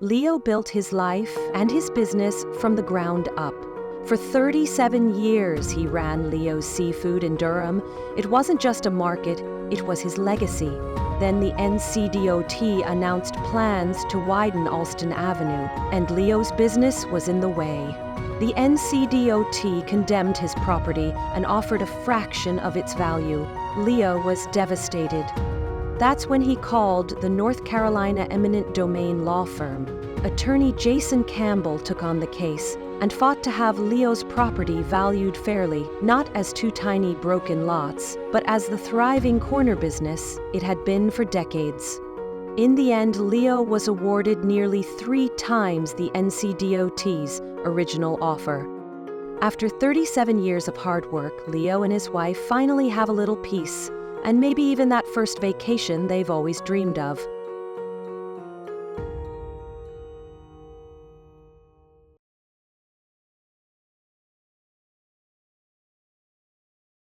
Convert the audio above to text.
Leo built his life and his business from the ground up. For 37 years, he ran Leo's Seafood in Durham. It wasn't just a market, it was his legacy. Then the NCDOT announced plans to widen Alston Avenue, and Leo's business was in the way. The NCDOT condemned his property and offered a fraction of its value. Leo was devastated. That's when he called the North Carolina eminent domain law firm. Attorney Jason Campbell took on the case and fought to have Leo's property valued fairly, not as two tiny broken lots, but as the thriving corner business it had been for decades. In the end, Leo was awarded nearly 3 times the NCDOT's original offer. After 37 years of hard work, Leo and his wife finally have a little peace, and maybe even that first vacation they've always dreamed of.